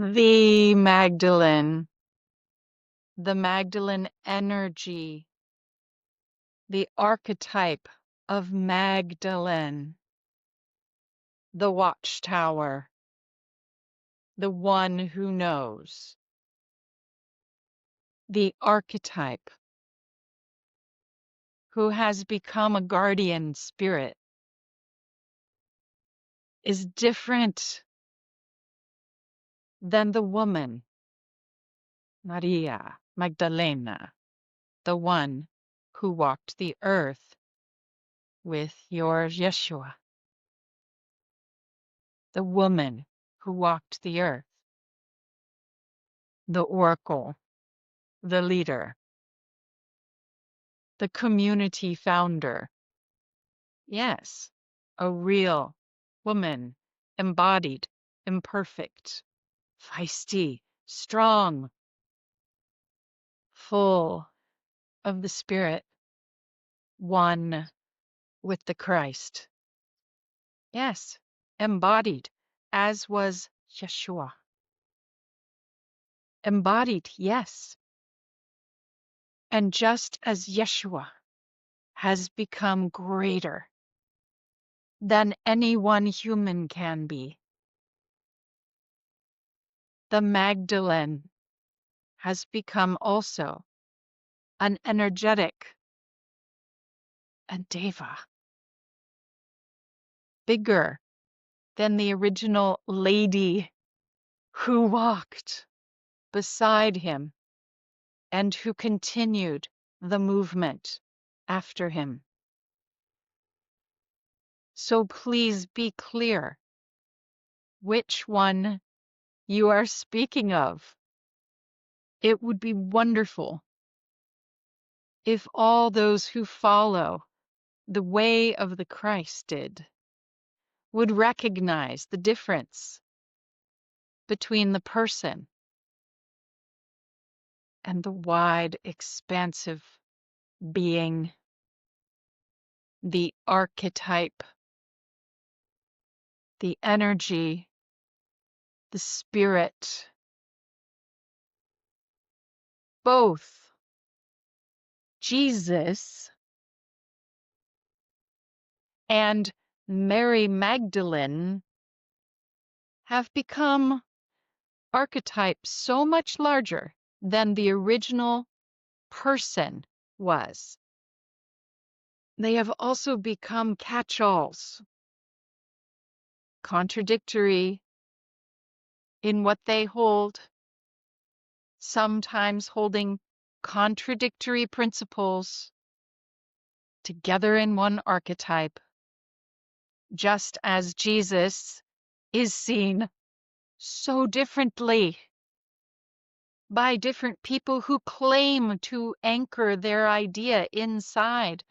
The Magdalene, the Magdalene energy, the archetype of Magdalene, the watchtower, the one who knows, the archetype who has become a guardian spirit, is different than the woman, Maria Magdalena, the one who walked the earth with your Yeshua, the woman who walked the earth, the oracle, the leader, the community founder. Yes, a real woman, embodied, imperfect, feisty, strong, full of the Spirit, one with the Christ. Yes, embodied, as was Yeshua. Embodied, yes. And just as Yeshua has become greater than any one human can be, the Magdalene has become also an energetic, a deva, bigger than the original lady who walked beside him and who continued the movement after him. So please be clear which one you are speaking of. It would be wonderful if all those who follow the way of the Christ would recognize the difference between the person and the wide, expansive being, the archetype, the energy, the spirit, both Jesus and Mary Magdalene have become archetypes so much larger than the original person was. They have also become catch-alls, contradictory in what they hold, sometimes holding contradictory principles together in one archetype, just as Jesus is seen so differently by different people who claim to anchor their idea inside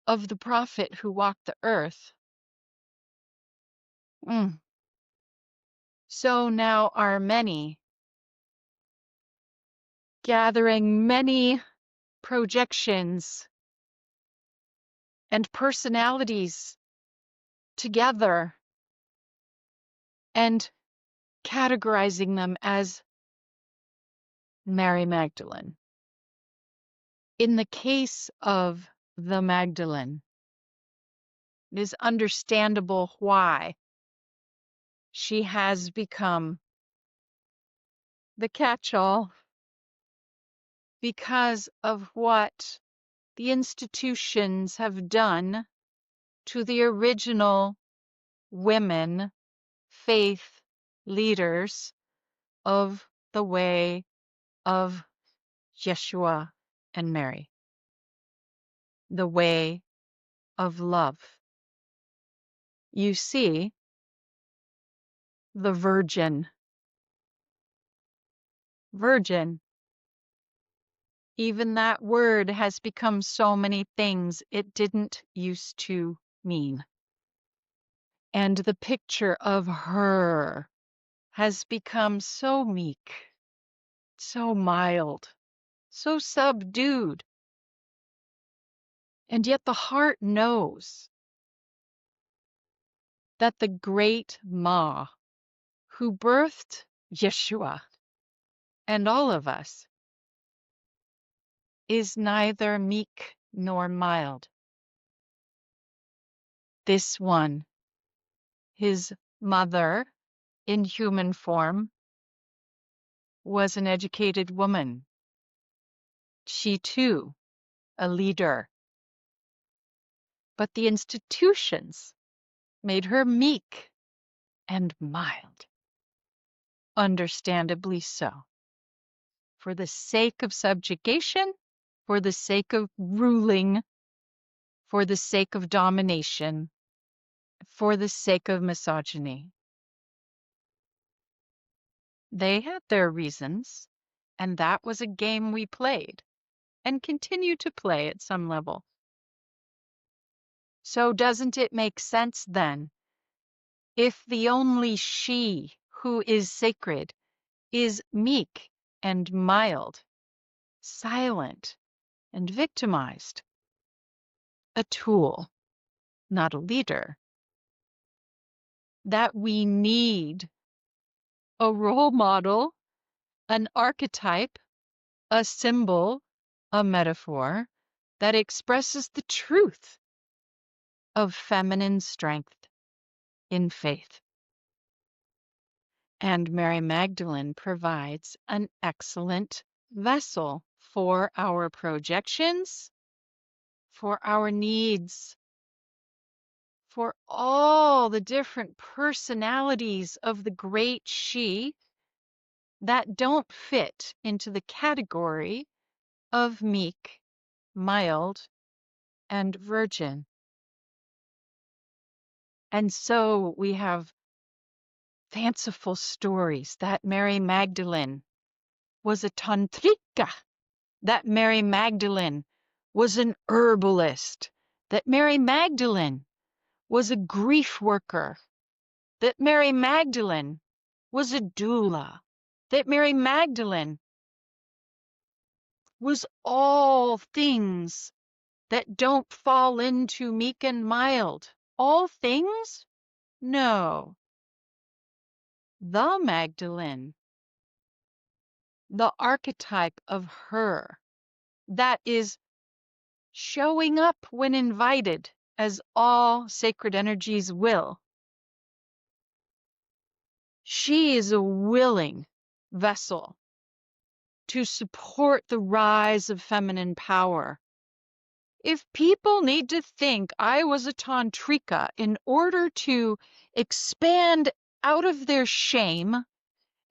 of the prophet who walked the earth. So now are many gathering many projections and personalities together and categorizing them as Mary Magdalene. In the case of the Magdalene, it is understandable why she has become the catch-all, because of what the institutions have done to the original women faith leaders of the way of Yeshua and Mary, the way of love. You see, the virgin, even that word has become so many things it didn't used to mean. And the picture of her has become so meek, so mild, so subdued. And yet the heart knows that the great Ma, who birthed Yeshua, and all of us, is neither meek nor mild. This one, his mother in human form, was an educated woman. She too, a leader. But the institutions made her meek and mild. Understandably so. For the sake of subjugation, for the sake of ruling, for the sake of domination, for the sake of misogyny. They had their reasons, and that was a game we played and continue to play at some level. So doesn't it make sense then, if the only she who is sacred is meek and mild, silent and victimized, a tool, not a leader, that we need a role model, an archetype, a symbol, a metaphor that expresses the truth of feminine strength in faith. And Mary Magdalene provides an excellent vessel for our projections, for our needs, for all the different personalities of the great she that don't fit into the category of meek, mild, and virgin. And so we have fanciful stories that Mary Magdalene was a tantrika, that Mary Magdalene was an herbalist, that Mary Magdalene was a grief worker, that Mary Magdalene was a doula, that Mary Magdalene was all things that don't fall into meek and mild. All things? No. The Magdalene, the archetype of her, that is showing up when invited, as all sacred energies will. She is a willing vessel to support the rise of feminine power. If people need to think I was a tantrika in order to expand out of their shame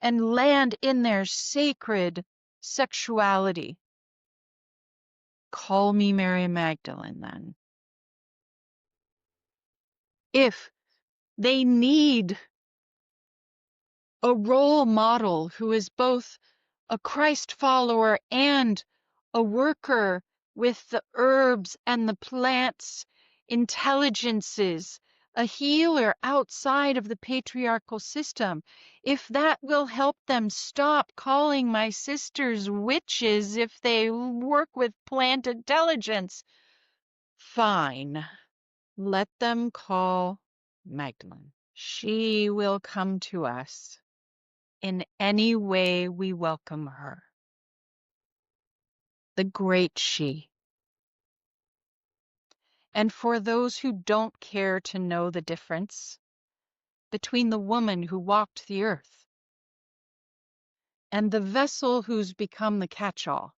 and land in their sacred sexuality, call me Mary Magdalene then. If they need a role model who is both a Christ follower and a worker with the herbs and the plants, intelligences, a healer outside of the patriarchal system, if that will help them stop calling my sisters witches if they work with plant intelligence, fine. Let them call Magdalene. She will come to us in any way we welcome her. The great she. And for those who don't care to know the difference between the woman who walked the earth and the vessel who's become the catch-all,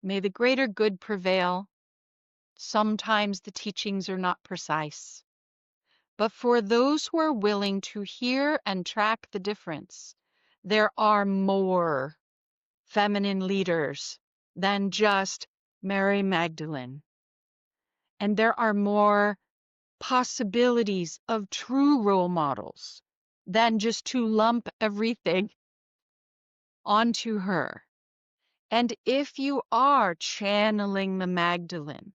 may the greater good prevail. Sometimes the teachings are not precise. But for those who are willing to hear and track the difference, there are more feminine leaders than just Mary Magdalene. And there are more possibilities of true role models than just to lump everything onto her. And if you are channeling the Magdalene,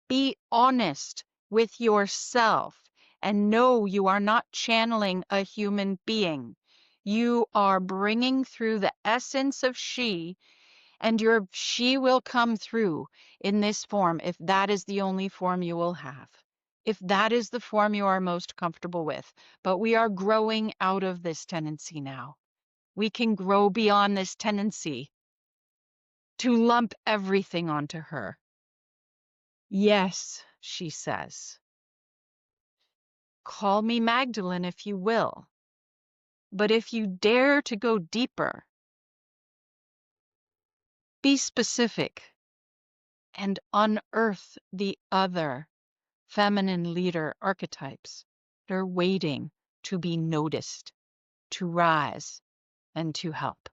be honest with yourself and know you are not channeling a human being. You are bringing through the essence of she, and she will come through in this form if that is the only form you will have. if that is the form you are most comfortable with. But we are growing out of this tendency now. We can grow beyond this tendency to lump everything onto her. Yes, she says. Call me Magdalene if you will. But if you dare to go deeper, be specific and unearth the other feminine leader archetypes. They're waiting to be noticed, to rise, and to help.